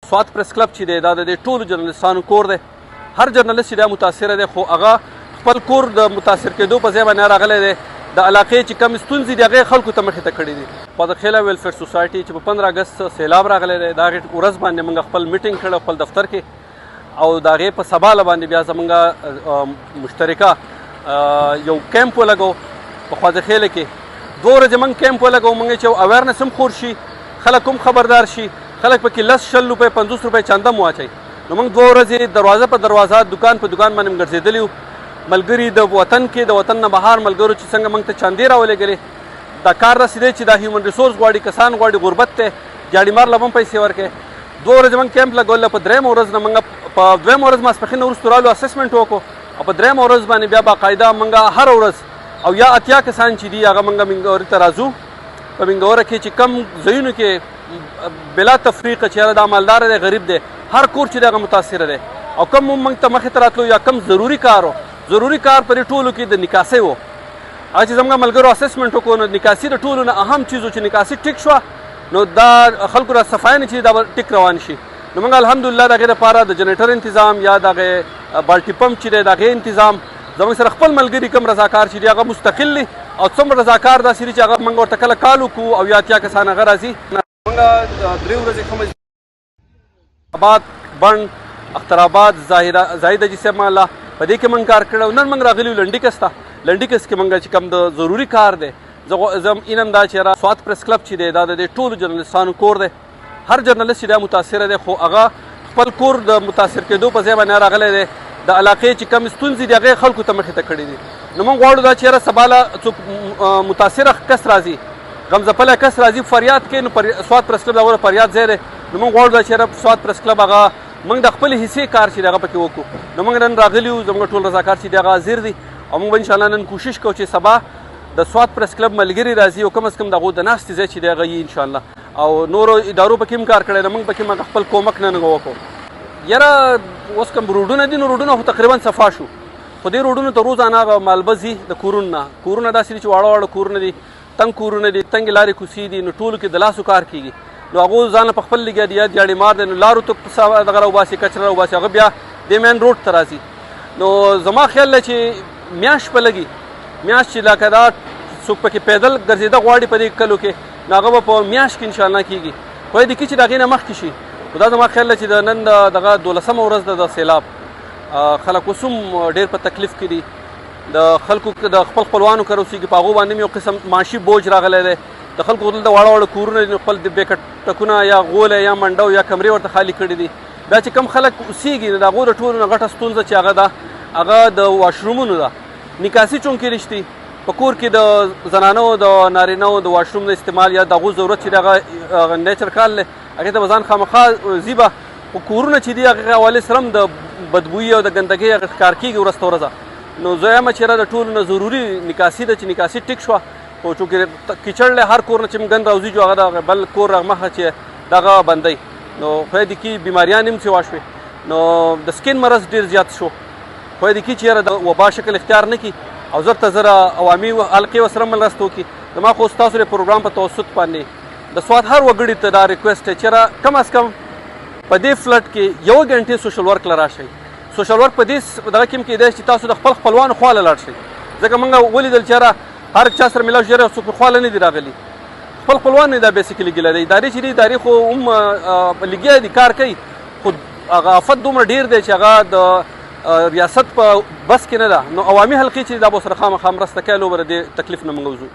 سوات پریس کلب چې دی دا د ټولو جرنالستانو کور دی. هر جرنالست چې دا متاثره دی خو هغه خپل کور د متاثر کېدو په ځای باندې راغلی دی. د علاقې چې کم ستونزې دي هغې خلکو ته مخې ته کړي دي. پادخیله ویلفیر سوسایټي چې په 15 اګست سیلاب راغلی دی د هغې ورځ باندې موږ خپل میټینګ کړی خپل دفتر کې او د هغې په سبا باندې بیا زموږ مشترکه یو کیمپ ولګو په خوازخیله کې. 2 ورځې موږ کیمپ ولګو موږ چې اویرنس هم خور شي خلک هم خبردار شي خلک پکې 10 روپۍ 50 روپۍ چنده مو واچوي. نو موږ 2 ورځې دروازه په دروازه دکان په دکان باندې موږ ګرځېدلي وو. ملګري د وطن کې د وطن نه بهر ملګرو چې څنګه موږ ته چاندې راولېږلې دا کار داسې دی چې دا هیومن ریسورس غواړي کسان غواړي غربت دی جاړیمار له هم پیسې ورکړي. 2 ورځې موږ کیمپ لګول په 3مه ورځ نه موږ په 2مه ورځ ماسپښین وروسته رالو اسسمنټ وکړو او په 3مه ورځ باندې بیا باقاعده موږ هر ورځ او یا اتیا کسان چې دي هغه موږ منګورې ته راځو. په منګوره کې چې کم ځایونو کې بلا تفریقه چې دا مالدار دی غریب دی هر کور چې دی هغه متاثره دی او کم موږ ته مخې ته راتلو یا کم ضروري کار و ضروري کار په دې ټولو کې د نکاسۍ و. هغه چې زموږ ملګرو اسسمنټ وکړو نو نکاسي د ټولو نه اهم چیز و چې نکاسي ټیک شوه نو دا خلکو را صفایي نه چې دا به ټیک روان شي. نو موږ الحمدلله د هغې دپاره د جنریټر انتظام یا د هغې بالټي پمپ چې دی د هغې انتظام زموږ سره خپل ملګري کوم رضاکار چې دي هغه مستقل دي او څومره رضاکار داسې دي چې هغه موږ ورته کله کال وکړو او یا اتیا کسان هغه راځي. موږ 3 ورځې ښه آباد بڼ اخترآباد زاهد حاجي صاحب ماله په دې کې موږ کار کړی. نن موږ راغلي یو لنډیکس ته. لنډیکس کې موږ چې کوم د ضروري کار دی زه اینم دا چې سوات پریس کلب چې دی دا د ټولو جرنالستانو کور دی. هر جرنالست چې دا متاثره دی خو هغه خپل کور د متاثر کېدو په ځای باندې راغلی دی. د علاقې چې کم ستونزې دي هغې خلکو ته مخې ته کړي دي. نو موږ غواړو دا چې یاره سبا له څوک متاثره کس راځي غمځپلی کس راځي فریاد کوي نو سوات پریس کلب دا فریاد ځای دی. نو موږ غواړو دا چې یاره سوات پریس کلب هغه موږ د خپلې حصې کار چې دی هغه پکې وکړو. نو موږ نن راغلي یو زموږ ټول رضاکار چې دی هغه حاضر دي او موږ به انشاءالله نن کوشش کوو چې سبا د سوات پریس کلب ملګري راځي او کم از کم د هغو د ناستې ځای چې دی هغه یي انشاءالله او نورو ادارو پکې هم کار کړی دی. موږ پکې موږ خپل کومک نن وکړو. یاره اوس کوم روډونه دي نو روډونه خو تقریبا صفا شو خو دې روډونو ته روزانه هغه مالبه ځي د کورونه داسې دي چې واړه واړه کورونه دي تنګ کورونه دي تنګې لارې کوڅې دي نو ټولو کې د لاسو کار کېږي نو هغو ځان په خپل لګیا دي یا جاړیمار دی نو لارو ته دغه راوباسي کچره راوباسي هغه بیا دې مین روډ ته راځي. نو زما خیال دی چې میاشت به لګي میاشت چې لکه دا څوک پکې پیدل ګرځېده غواړي په دې کلو کې نو هغه به په میاشت کې انشاءالله کېږي. خو دې کې چې د هغې نه مخکې شي خو دا زما خیال دی چې د نن دغه 12مه ورځ ده د سیلاب خلک اوس هم ډېر په تکلیف کې دي. د خلکو د خپل خپلوانو کره اوسېږي په هغو باندې هم یو قسم معاشي بوج راغلی دی. د خلکو دلته واړه واړه کورونه دي خپل د بیکټکونه یا غوله یا منډو یا کمرې ورته خالي کړي دي. بیا چې کم خلک اوسېږي نو د هغو د ټولو نه غټه ستونزه چې هغه ده هغه د واشرومونو ده. نکاسي چونکې رشتي په کور کې د زنانو د نارینهو د واشروم د استعمال یا د هغو ضرورت چې دی هغه نیچر کال دی هغې ته به ځان خامخا ځي به خو کورونه چې دي هغې حوالې سره هم د بدبویي او د ګندګۍ هغه ښکار کېږي ورځ په ورځه. نو زه یم چې د ټولو نه ضروري نکاسي ده چې نکاسي ټیک شوه خو چونکې کیچړ دی هر کور نه چې ګند راوځي جو هغه د بل کور مخه چې دغه بندی نو خدای دې کي بیماریان هم سیوا شوې نو د سکین مرض ډېر زیات شو. خدای دې کي چې یاره د وبا شکل اختیار نه کړي او زر ته زره عوامي حلقې ورسره مرسته وکړي. زما خو ستاسو د پروګرام په توسط باندې د سوات هر وګړي ته دا ریکویسټ دی چې یاره کم از کم په دې فلډ کې 1 غنټې سوشل ورک له راشئ. سوشل ورک په دې دغه کې هم کېدای چې تاسو د خپل خپلوانو خواله لاړ شئ ځکه موږ ولیدل چې یاره هر چا سره میلاو شو یاره څوک خواله نه دي راغلي خپل خپلوان نه دا بیسیکلي ګیله دی. ادارې چې دي ادارې خو هم لګیا دي کار کوي خو هغه افت دومره ډېر دی چې هغه د ریاست په بس کې نه ده. نو عوامي حلقې چې دا به سره خامخا مرسته کوي لو به د دې تکلیف نه موږ وځو.